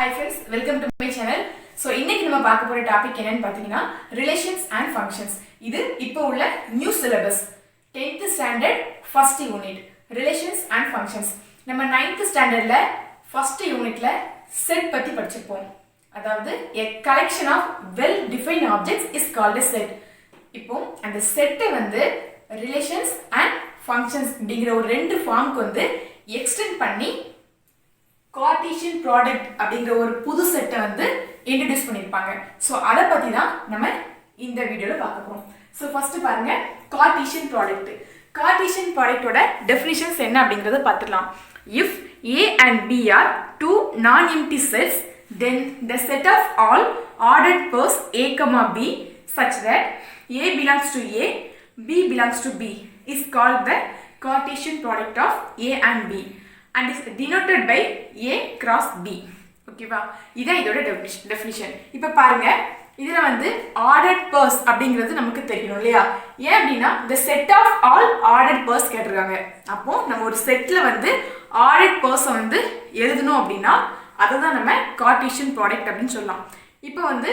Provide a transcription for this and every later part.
Hi friends, welcome to my channel. So இன்னைக்கு நம்ம பார்க்க போற டாபிக் என்னன்னு பாத்தீங்கன்னா ரிலேஷன்ஸ் அண்ட் ஃபங்க்ஷன்ஸ். இது இப்போ உள்ள new syllabus 10th standard first unit relations and functions. நம்ம 9th ஸ்டாண்டர்ட்ல ஃபர்ஸ்ட் யூனிட்ல செட் பத்தி படிச்சிருப்போம். அதாவது a collection of well defined objects is called a set. இப்போ அந்த செட்டை வந்து ரிலேஷன்ஸ் அண்ட் ஃபங்க்ஷன்ஸ் அப்படிங்கிற ஒரு ரெண்டு ஃபார்முக்கு வந்து எக்ஸ்டெண்ட் பண்ணி கார்ட்டீசியன் ப்ராடக்ட் அப்படிங்கிற ஒரு புது செட்டை வந்து இன்ட்ரடியூஸ் பண்ணியிருப்பாங்க. ஸோ அதை பற்றி தான் நம்ம இந்த வீடியோவில் பார்க்க போகிறோம். ஸோ ஃபஸ்ட்டு பாருங்க, கார்ட்டீசியன் ப்ராடக்ட். கார்ட்டீசியன் ப்ராடக்டோட டெஃபினிஷன்ஸ் என்ன அப்படிங்கிறத பார்த்துக்கலாம். If A and B are two non-empty sets, then the set of all ordered pairs A, B such that A belongs to A, B belongs to B is called the Cartesian product of A and B and is denoted by A cross B. ஓகேவா, இதான் இதோட definition. இப்போ பாருங்க, இதில் வந்து ordered purse அப்படிங்கிறது நமக்கு தெரியணும் இல்லையா? ஏன் அப்படின்னா இந்த set of all ordered pairs கேட்டிருக்காங்க. அப்போ நம்ம ஒரு செட்டில் வந்து ஆர்டர்ட் பர்ஸை வந்து எழுதணும் அப்படின்னா அதை தான் நம்ம கார்ட்டீசியன் ப்ராடக்ட் அப்படின்னு சொல்லலாம். இப்போ வந்து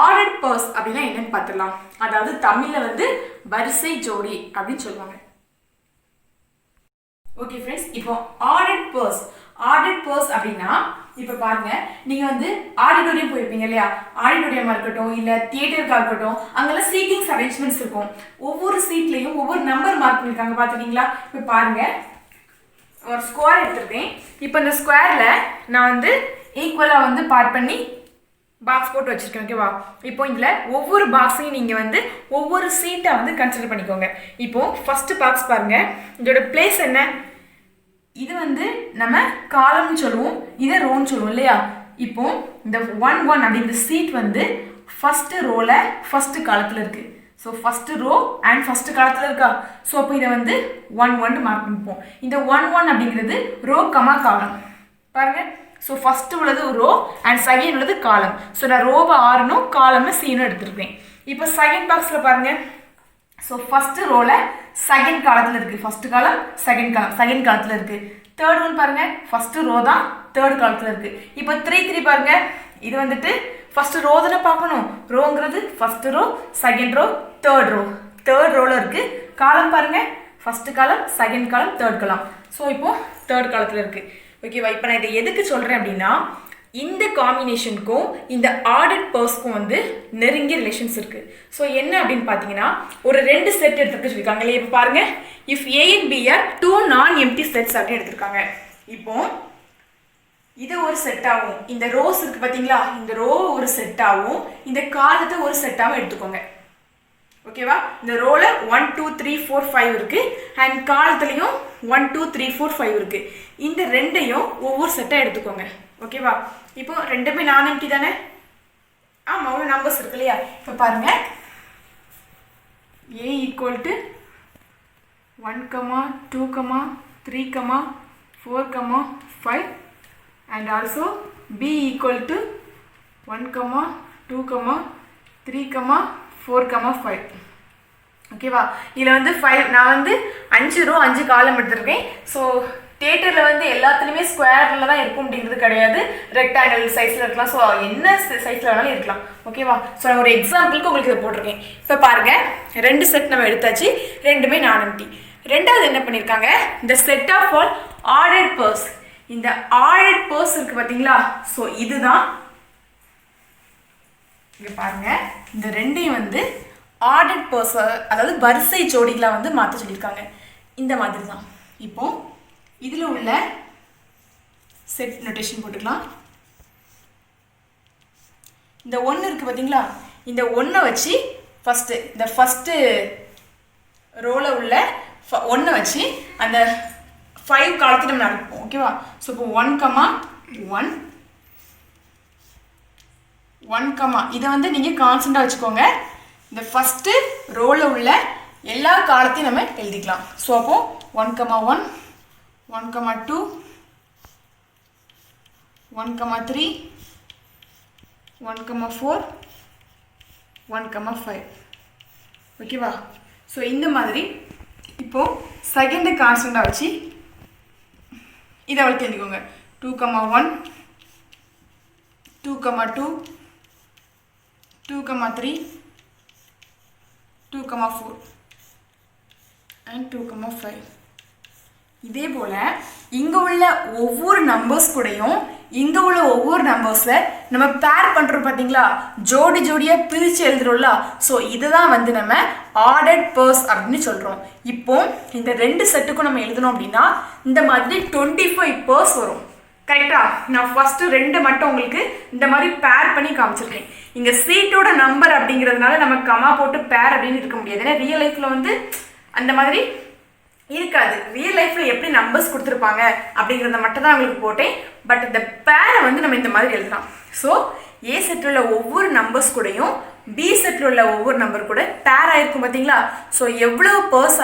ஆர்டர்ட் பர்ஸ் அப்படின்னா என்னன்னு பார்த்துடலாம். அதாவது தமிழில் வந்து வரிசை ஜோடி அப்படின்னு சொல்லுவாங்க. ஓகே ஃப்ரெண்ட்ஸ், இப்போ ஆர்டர்ட் பர்ஸ் அப்படின்னா இப்போ பாருங்க, நீங்கள் வந்து ஆடிட்டோரியம் போயிருப்பீங்க இல்லையா? ஆடிட்டோரியமாக இருக்கட்டும் இல்லை தியேட்டருக்காக இருக்கட்டும், அங்கெல்லாம் சீட்டிங்ஸ் அரேஞ்ச்மெண்ட்ஸ் இருக்கும். ஒவ்வொரு சீட்லேயும் ஒவ்வொரு நம்பர் மார்க் பண்ணியிருக்காங்க, பார்த்துக்கிங்களா? இப்போ பாருங்க, ஒரு ஸ்கொயர் எடுத்துருக்கேன். இப்போ இந்த ஸ்கொயரில் நான் வந்து ஈக்குவலாக வந்து பார்ட் பண்ணி பாக்ஸ் போட்டு வச்சுருக்கேன். ஓகேவா? இப்போ இதில் ஒவ்வொரு பாக்ஸையும் நீங்கள் வந்து ஒவ்வொரு சீட்டாக வந்து கன்சிடர் பண்ணிக்கோங்க. இப்போது ஃபஸ்ட்டு பாக்ஸ் பாருங்கள், இதோட பிளேஸ் என்ன? இது வந்து நம்ம காலம்னு சொல்லுவோம், இதை ரோன்னு சொல்லுவோம் இல்லையா? இப்போ இந்த 1 அப்படிங்கிற சீட் வந்து ஃபஸ்ட்டு ரோவில் ஃபஸ்ட்டு காலத்தில் இருக்குது. So first row and first காலத்தில் இருக்கா? ஸோ அப்போ இதை வந்து 1 மார்க் பண்ணிப்போம். இந்த 1 அப்படிங்கிறது ரோ கமா காலம் பாருங்கள். ஸோ ஃபஸ்ட்டு உள்ளது ரோ அண்ட் செகண்ட் உள்ளது காலம். ஸோ நான் ரோவை ஆறணும், காலம்னு சீனும் எடுத்துருக்கேன். இப்போ செகண்ட் பாக்ஸில் பாருங்கள், ஸோ ஃபஸ்ட்டு ரோவில் செகண்ட் காலத்தில் இருக்குது. ஃபஸ்ட்டு காலம் செகண்ட் காலத்தில் இருக்குது. தேர்ட் ஒன் பாருங்கள், ஃபஸ்ட்டு ரோ தான் தேர்ட் காலத்தில் இருக்குது. இப்போ 3 பாருங்கள், இது வந்துட்டு ஃபஸ்ட்டு ரோ தானே பார்க்கணும். ரோங்கிறது first row, second row, third ரோவில் இருக்குது. காலம் பாருங்கள், ஃபஸ்ட்டு காலம், செகண்ட் காலம், தேர்ட் காலம். ஸோ இப்போது தேர்ட் காலத்தில் இருக்குது. ஓகேவா? இப்போ நான் இதை எதுக்கு சொல்கிறேன் அப்படின்னா, இந்த காம்பினேஷனுக்கும் இந்த ஆர்டர்ட் பர்ஸ்க்கும் வந்து நெருங்கிய ரிலேஷன்ஸ் இருக்குது. ஸோ என்ன அப்படின்னு பார்த்தீங்கன்னா, ஒரு ரெண்டு செட் எடுத்துகிட்டு சொல்லியிருக்காங்க இல்லையா? இப்போ பாருங்கள், if A and B are two non-empty sets அப்படின்னு எடுத்திருக்காங்க. இப்போ இது ஒரு செட்டாகவும், இந்த ரோஸ் இருக்குது பார்த்தீங்களா, இந்த ரோ ஒரு செட்டாகவும் இந்த காலத்தை ஒரு செட்டாகவும் எடுத்துக்கோங்க. ஓகேவா? இந்த ரோவில் 1 2 3 4 5 இருக்குது அண்ட் காலத்துலேயும் 1 2 3 4 5 இருக்குது. இந்த ரெண்டையும் ஒவ்வொரு செட்டாக எடுத்துக்கோங்க. ஓகேவா? இப்போ ரெண்டுமே நான் எம்டி தானே? ஆமாம், அவ்வளோ நம்பர்ஸ் இருக்கு இல்லையா? இப்போ பாருங்கள், A equal to 1, 2, 3, 4, 5 and also B equal to 1, 2, 3, 4, 5. ஓகேவா? இதில் வந்து 5 நான் வந்து 5 ரோ 5 காலம் எடுத்துருக்கேன். ஸோ தியேட்டரில் வந்து எல்லாத்துலேயுமே ஸ்கொயரில் தான் இருக்கும் அப்படிங்கிறது கிடையாது, ரெக்டாங்கிள் சைஸில் இருக்கலாம். ஸோ என்ன சைஸில் வேணாலும் இருக்கலாம். ஓகேவா? ஸோ நான் ஒரு எக்ஸாம்பிளுக்கு உங்களுக்கு இதை போட்டிருக்கேன். இப்போ பாருங்கள், ரெண்டு செட் நம்ம எடுத்தாச்சு, ரெண்டுமே நான் எம்டி. ரெண்டாவது என்ன பண்ணியிருக்காங்க, இந்த set of all ordered pairs. இந்த ஆர்டர்ட் பர்ஸ் இருக்குது பார்த்தீங்களா? ஸோ இதுதான் இங்கே பாருங்கள், இந்த ரெண்டையும் வந்து ஆர்டர்ட் பர்ஸ், அதாவது வரிசை ஜோடிகளாக வந்து மாற்ற சொல்லியிருக்காங்க. இந்த மாதிரி தான். இப்போது இதில் உள்ள செட் நோட்டேஷன் போட்டுக்கலாம். இந்த 1 இருக்குது பார்த்தீங்களா? இந்த 1 வச்சு இந்த ஃபஸ்ட்டு ரோவில் உள்ள 1 வச்சு அந்த 5 காலத்தை நம்ம நடப்போம். ஓகேவா? ஸோ இப்போ 1, 1, இதை வந்து நீங்கள் கான்ஸ்டண்ட்டாக வச்சுக்கோங்க. இந்த ஃபஸ்ட்டு ரோவில் உள்ள எல்லா காலத்தையும் நம்ம எழுதிக்கலாம். ஸோ அப்போது 1, 1, 1, 2, 1, 3, 1, 4, 1, 5. ஓகேவா? ஸோ இந்த மாதிரி இப்போது செகண்டு கான்ஸ்டண்ட்டாக வச்சு இதை அவ்வளோ தெரிஞ்சுக்கோங்க. 2, 1, 2,2, 2,3, 2,4 and 2,5. இதே போல் இங்கே உள்ள ஒவ்வொரு நம்பர்ஸ் கூடயும் இங்கே உள்ள ஒவ்வொரு நம்பர்ஸில் நம்ம பேர் பண்ணுறோம் பார்த்தீங்களா, ஜோடி ஜோடியாக பிரித்து எழுதுறோம்ல. ஸோ இதுதான் வந்து நம்ம ஆர்டர்ட் பேர்ஸ் அப்படின்னு சொல்கிறோம். இப்போ இந்த 2 செட்டுக்கும் நம்ம எழுதணும் அப்படின்னா இந்த மாதிரி 25 பேர்ஸ் வரும். கரெக்டாக? நான் ஃபஸ்ட்டு 2 மட்டும் உங்களுக்கு இந்த மாதிரி பேர் பண்ணி காமிச்சிருக்கேன். இங்கே சீட்டோட நம்பர் அப்படிங்கிறதுனால நம்ம கமா போட்டு பேர் அப்படின்னு இருக்க முடியாது. ஏன்னா ரியல் லைஃப்பில் வந்து அந்த மாதிரி இருக்காது. ரியல் லைஃப்பில் எப்படி நம்பர்ஸ் கொடுத்துருப்பாங்க அப்படிங்கிறத மட்டும் தான் உங்களுக்கு போட்டேன். பட் இந்த பேரை வந்து நம்ம இந்த மாதிரி எழுதலாம். ஸோ ஏ செட்டில் உள்ள ஒவ்வொரு நம்பர்ஸ் கூடயும் பி செட்டில் உள்ள ஒவ்வொரு நம்பர் கூட பேர் ஆகிருக்கும் பார்த்தீங்களா. ஸோ எவ்வளோ பேர்ஸ்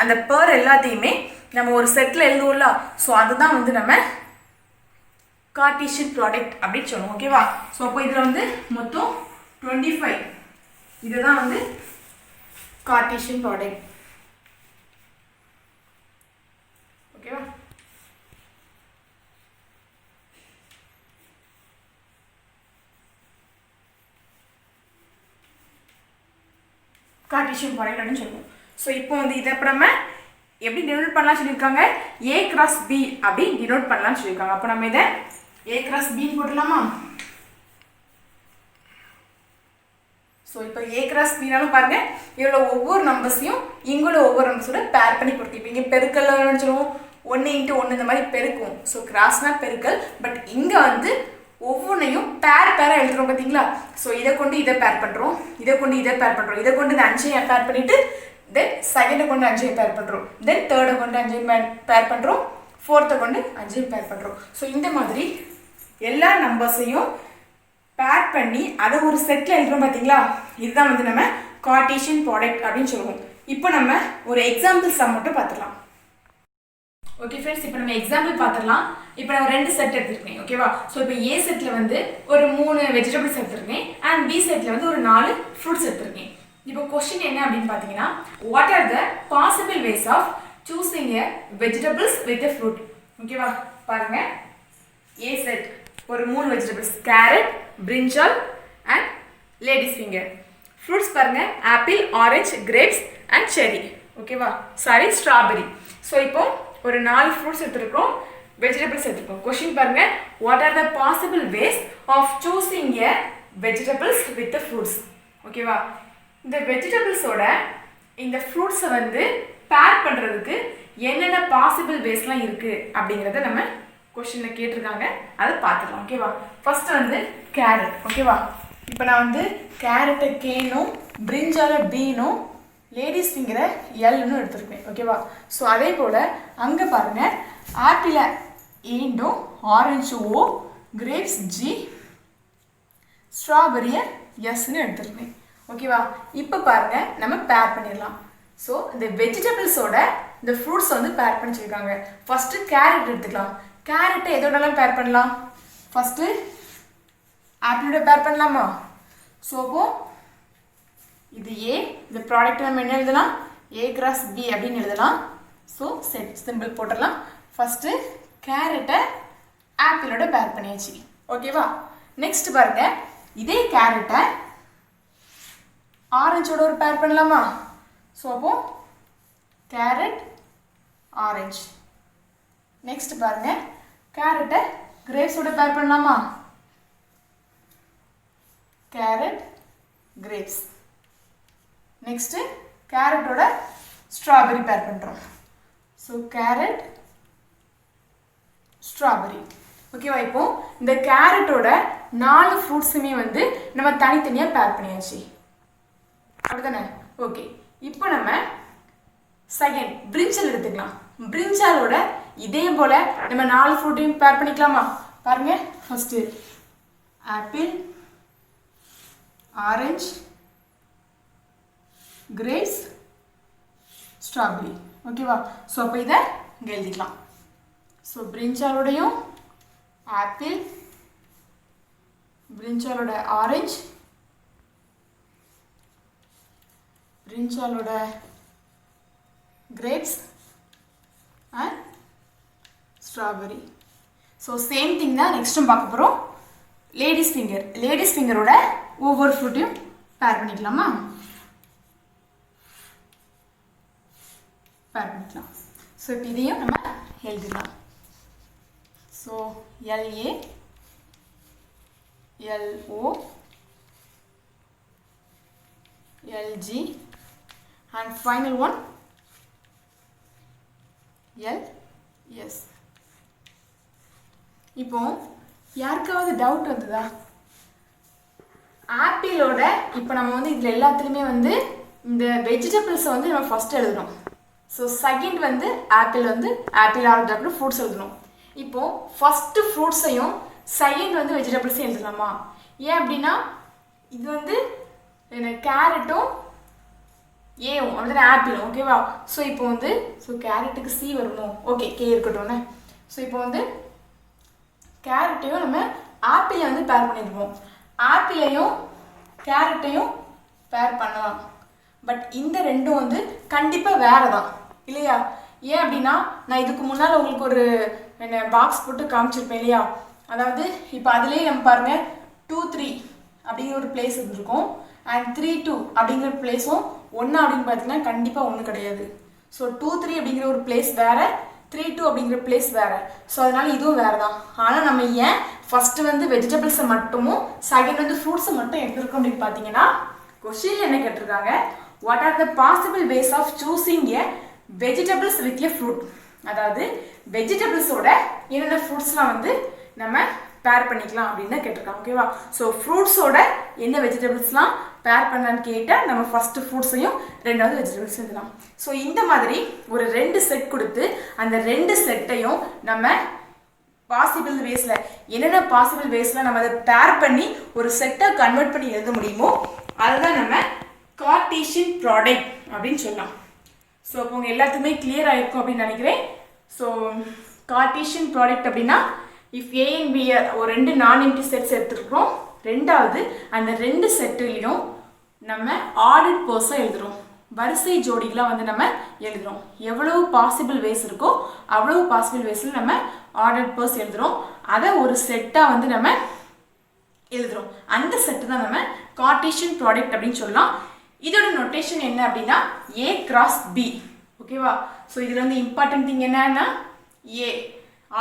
அந்த பேர் எல்லாத்தையுமே நம்ம ஒரு செட்டில் எழுதுவோம்ல. ஸோ அதுதான் வந்து நம்ம கார்ட்டீசியன் ப்ராடக்ட் அப்படின்னு சொல்லுவோம். ஓகேவா? ஸோ அப்போ இதில் வந்து மொத்தம் 25. இதுதான் வந்து கார்ட்டீசியன் ப்ராடக்ட். ஓகேவா? கார்ட்டீசியன் ப்ராடக்ட் அப்படின்னு சொல்லுவோம். ஸோ இப்போ வந்து இதை இப்போ நம்ம எப்படி டினோட் பண்ணலாம் சொல்லியிருக்காங்க, ஏ கிராஸ் பி அப்படி டினோட் பண்ணலாம்னு சொல்லியிருக்காங்க. அப்போ நம்ம இதை ஏ கிராஸ் பின்னு போட்டுடலாமா? ஸோ இப்போ ஏ கிராஸ் பினாலும் பாருங்கள், இவ்வளோ ஒவ்வொரு நம்பர்ஸையும் இங்குள்ள ஒவ்வொரு நம்பர்ஸோட பேர் பண்ணி கொடுத்து, இப்போ இங்கே பெருக்கல் நினச்சிடுவோம் 1 × 1 இந்த மாதிரி பெருக்கும். ஸோ கிராஸ்னால் பெருக்கல். பட் இங்கே வந்து ஒவ்வொன்றையும் பேராக எழுதுகிறோம் பார்த்தீங்களா. ஸோ இதை கொண்டு இதை பேர் பண்ணுறோம், இதை கொண்டு இதை பேர் பண்ணுறோம், இதை கொண்டு இந்த 5ஐ பேர் பண்ணிவிட்டு தென் செகண்டை கொண்டு 5ஐ பேர் பண்ணுறோம், தென் தேர்டை கொண்டு 5ஐ பேர் பண்ணுறோம், ஃபோர்த்தை கொண்டு 5ஐ பேர் பண்ணுறோம். ஸோ இந்த மாதிரி எல்லா நம்பர்ஸையும் பேர் பண்ணி அதை ஒரு செட்டில் எழுதுகிறோம் பார்த்தீங்களா. இதுதான் வந்து நம்ம கார்ட்டீசியன் ப்ராடக்ட் அப்படின்னு சொல்லுவோம். இப்போ நம்ம ஒரு எக்ஸாம்பிள் சம் மட்டும் பார்த்துக்கலாம். ஓகே ஃப்ரெண்ட்ஸ், இப்போ நம்ம எக்ஸாம்பிள் பார்த்துடலாம். இப்போ நான் 2 செட் எடுத்துருக்கேன். ஓகேவா? ஸோ இப்போ ஏ செட்டில் வந்து ஒரு 3 வெஜிடபிள்ஸ் எடுத்துருக்கேன் அண்ட் பி செட்டில் வந்து ஒரு 4 ஃப்ரூட்ஸ் எடுத்துருக்கேன். இப்போ கொஸ்டின் என்ன அப்படின்னு பார்த்தீங்கன்னா, what are the possible ways of choosing a vegetables with a fruit. ஓகேவா? பாருங்க, ஏ செட் ஒரு 3 vegetables, carrot, brinjal and ladies finger. Fruits பாருங்க, apple, orange, grapes and cherry. ஓகேவா? Sorry, strawberry. ஸோ இப்போ ஒரு 4 ஃப்ரூட்ஸ் எடுத்துருக்கோம், வெஜிடபிள்ஸ் எடுத்துருக்கோம். Question பாருங்க, what are the possible ways of choosing a vegetables with the fruits. ஓகேவா? இந்த வெஜிடபிள்ஸோட இந்த ஃப்ரூட்ஸை வந்து பேர் பண்ணுறதுக்கு என்னென்ன பாசிபிள் வேஸ்லாம் இருக்குது அப்படிங்கிறத நம்ம கொஸ்டினில் கேட்டிருக்காங்க, அதை பார்த்துக்கலாம். ஓகேவா? ஃபஸ்ட்டு வந்து கேரட். ஓகேவா? இப்போ நான் வந்து கேரட்டை கேனும் பிரிஞ்சால பீனும் லேடிஸ் ஃபிங்கரை எல்னு எடுத்துருப்பேன். ஓகேவா? ஸோ அதே போல் அங்கே பாருங்கள், ஆப்பிளை ஏண்டும் ஆரஞ்சு ஓ, கிரேப்ஸ் ஜி, ஸ்ட்ராபெரியை எஸ்ன்னு எடுத்துருப்பேன். ஓகேவா? இப்போ பாருங்கள், நம்ம பேர் பண்ணிடலாம். ஸோ இந்த வெஜிடபிள்ஸோட இந்த ஃப்ரூட்ஸை வந்து பேர் பண்ணி வச்சுருக்காங்க. ஃபஸ்ட்டு கேரட் எடுத்துக்கலாம். கேரட்டை எதோடலாம் பேர் பண்ணலாம்? ஃபஸ்ட்டு ஆப்பிளோட பேர் பண்ணலாமா? ஸோ அப்போது இது ஏ, இந்த ப்ராடக்ட் நம்ம என்ன எழுதலாம், ஏ கிராஸ் பி அப்படின்னு எழுதலாம். ஸோ செட் சிம்பிள் போட்டுடலாம். ஃபஸ்ட்டு கேரட்டை ஆப்பிளோட பேர் பண்ணியாச்சு. ஓகேவா? நெக்ஸ்ட் பாருங்கள், இதே கேரட்டை ஆரஞ்சோட ஒரு பேர் பண்ணலாமா? ஸோ அப்போது கேரட் ஆரஞ்சு. நெக்ஸ்ட் பாருங்கள், கேரட்டை கிரேப்ஸோட பேர் பண்ணலாமா? Carrot grapes. நெக்ஸ்ட்டு கேரட்டோட ஸ்ட்ராபெரி பேர் பண்ணுறோம். So carrot strawberry. ஓகேவா? இப்போ இந்த கேரட்டோட 4 ஃப்ரூட்ஸுமே வந்து நம்ம தனித்தனியாக பேர் பண்ணியாச்சு. அப்படிதானே? ஓகே, இப்போ நம்ம செகண்ட் பிரிஞ்சால் எடுத்துக்கலாம். பிரிஞ்சாலோட இதே போல் நம்ம 4 ஃப்ரூட்டையும் பேர் பண்ணிக்கலாமா? பாருங்கள், first apple, orange, grapes, strawberry. ஓகேவா? ஸோ அப்போ இதை இங்கே எழுதிக்கலாம். ஸோ பிரிஞ்சாலோடையும் ஆப்பிள், பிரிஞ்சாலோட ஆரஞ்சு, பிரிஞ்சாலோட grapes and strawberry. So same thing தான் நெக்ஸ்ட்டும் பார்க்க போகிறோம். லேடிஸ் ஃபிங்கரோட ஒவ்வொரு ஃப்ரூட்டையும் பேர் பண்ணிக்கலாமா? பேர் பண்ணிக்கலாம். ஸோ இப்போ இதையும் நம்ம எழுதிடலாம். So LA LO LG and final one LS. இப்போ யாருக்காவது டவுட் வந்ததா? ஆப்பிளோட இப்போ நம்ம வந்து இதில் எல்லாத்துலேயுமே வந்து இந்த வெஜிடபிள்ஸை வந்து நம்ம ஃபஸ்ட் எழுதணும். ஸோ செகண்ட் வந்து ஆப்பிள் ஆரஞ்சு ஃப்ரூட்ஸ் எழுதணும். இப்போது ஃபஸ்ட்டு ஃப்ரூட்ஸையும் செகண்ட் வந்து வெஜிடபிள்ஸையும் எழுதலாமா? ஏன் அப்படின்னா இது வந்து கேரட்டும் ஏவும் அப்படி தானே ஆப்பிளும், ஓகேவா? ஸோ இப்போ வந்து கேரட்டுக்கு C வருமோ? Okay, K இருக்கட்டும்னே. ஸோ இப்போ வந்து கேரட்டையும் நம்ம ஆப்பிளை வந்து பேர் பண்ணியிருப்போம். ஆப்பிளையும் கேரட்டையும் பேர் பண்ணலாம். பட் இந்த ரெண்டும் வந்து கண்டிப்பாக வேறு தான் இல்லையா? ஏன் அப்படின்னா நான் இதுக்கு முன்னால் உங்களுக்கு ஒரு பாக்ஸ் போட்டு காமிச்சிருப்பேன் இல்லையா? அதாவது இப்போ அதுலேயே நம்ம பாருங்கள் 2, 3 அப்படிங்கிற ஒரு பிளேஸ் இருந்திருக்கும். அண்ட் 3, 2 அப்படிங்கிற பிளேஸும் ஒன்றா அப்படின்னு பார்த்தீங்கன்னா கண்டிப்பாக ஒன்று கிடையாது. ஸோ 2, 3 அப்படிங்கிற ஒரு பிளேஸ் வேறு, 3, 2 அப்படிங்கிற பிளேஸ் வேறு. ஸோ அதனால் இதுவும் வேறு தான். ஆனால் நம்ம ஏன் ஃபஸ்ட்டு வந்து வெஜிடபிள்ஸை மட்டுமும் செகண்ட் வந்து ஃப்ரூட்ஸை மட்டும் எடுத்துருக்கோம் அப்படின்னு பார்த்தீங்கன்னா கொஸ்டின் என்ன கேட்டிருக்காங்க? What are the possible ways of choosing a vegetables with a fruit? அதாவது வெஜிடபிள்ஸோட என்னென்ன ஃப்ரூட்ஸ்லாம் வந்து நம்ம பேர் பண்ணிக்கலாம் அப்படின்னு தான் கேட்டிருக்காங்க, ஓகேவா? ஸோ ஃப்ரூட்ஸோட என்ன வெஜிடபிள்ஸ்லாம் பேர் பண்ணலான்னு கேட்டால் நம்ம ஃபஸ்ட்டு ஃப்ரூட்ஸையும் ரெண்டாவது வெஜிடபிள்ஸ் எழுதலாம். ஸோ இந்த மாதிரி ஒரு 2 செட் கொடுத்து அந்த 2 செட்டையும் நம்ம பாசிபிள் வேஸில் என்னென்ன பாசிபிள் வேஸில் நம்ம அதை பேர் பண்ணி ஒரு செட்டை கன்வெர்ட் பண்ணி எழுத முடியுமோ அதுதான் நம்ம கார்ட்டீசியன் ப்ராடக்ட் அப்படின்னு சொல்லலாம். ஸோ இப்போ உங்கள் எல்லாத்துக்குமே கிளியர் ஆகிருக்கும் அப்படின்னு நினைக்கிறேன். ஸோ கார்ட்டீசியன் ப்ராடக்ட் அப்படின்னா இஃப் A and B ஒரு 2 நான் எம்டி செட்ஸ் எடுத்துருக்கோம். ரெண்டாவது அந்த 2 செட்டுலேயும் நம்ம ஆர்டர்ட் பேர்ஸாக எழுதுகிறோம். வரிசை ஜோடிகளாக வந்து நம்ம எழுதுகிறோம். எவ்வளவு பாசிபிள் வேஸ் இருக்கோ அவ்வளவு பாசிபிள் வேஸில் நம்ம ஆர்டர்ட் பேர்ஸ் எழுதுகிறோம். அதை ஒரு செட்டாக வந்து நம்ம எழுதுகிறோம். அந்த செட்டு தான் நம்ம கார்ட்டீசியன் ப்ராடக்ட் அப்படின்னு சொல்லலாம். இதோட நோட்டேஷன் என்ன அப்படின்னா A cross B, ஓகேவா? ஸோ இதில் வந்து இம்பார்ட்டன்ட் திங் என்னன்னா A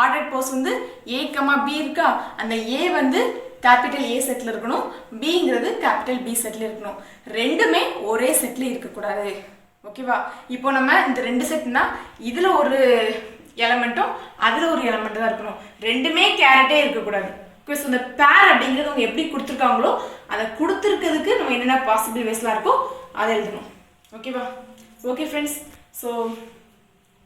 ஆர்டர்ட் பேர்ஸ் வந்து A, B இருக்கா? அந்த A வந்து கேபிட்டல் A செட்டில் இருக்கணும், Bங்கிறது கேபிட்டல் B செட்டில் இருக்கணும். ரெண்டுமே ஒரே செட்டில் இருக்கக்கூடாது, ஓகேவா? இப்போ நம்ம இந்த 2 செட்னா இதில் ஒரு எலமெண்ட்டும் அதில் ஒரு எலமெண்ட் தான் இருக்கணும். ரெண்டுமே கேரட்டே இருக்கக்கூடாது. பிகாஸ் இந்த பேர் அப்படிங்கிறது அவங்க எப்படி கொடுத்துருக்காங்களோ அதை கொடுத்துருக்கிறதுக்கு நம்ம என்னென்ன பாசிபிள் வேஸ்லாம் இருக்கோ அதை எழுதணும், ஓகேவா? ஓகே ஃப்ரெண்ட்ஸ், ஸோ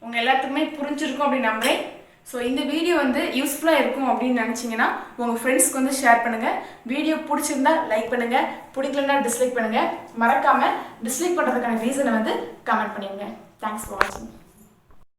உங்கள் எல்லாத்துக்குமே புரிஞ்சிருக்கும் அப்படின்னு நம்புகிறேன். ஸோ இந்த வீடியோ வந்து யூஸ்ஃபுல்லாக இருக்கும் அப்படின்னு நினச்சிங்கன்னா உங்கள் ஃப்ரெண்ட்ஸ்க்கு வந்து ஷேர் பண்ணுங்கள். வீடியோ பிடிச்சிருந்தா லைக் பண்ணுங்கள், பிடிக்கலன்னா டிஸ்லைக் பண்ணுங்கள். மறக்காமல் டிஸ்லைக் பண்ணுறதுக்கான ரீசனை வந்து கமெண்ட் பண்ணிடுங்க. தேங்க்ஸ் ஃபார் வாட்சிங்.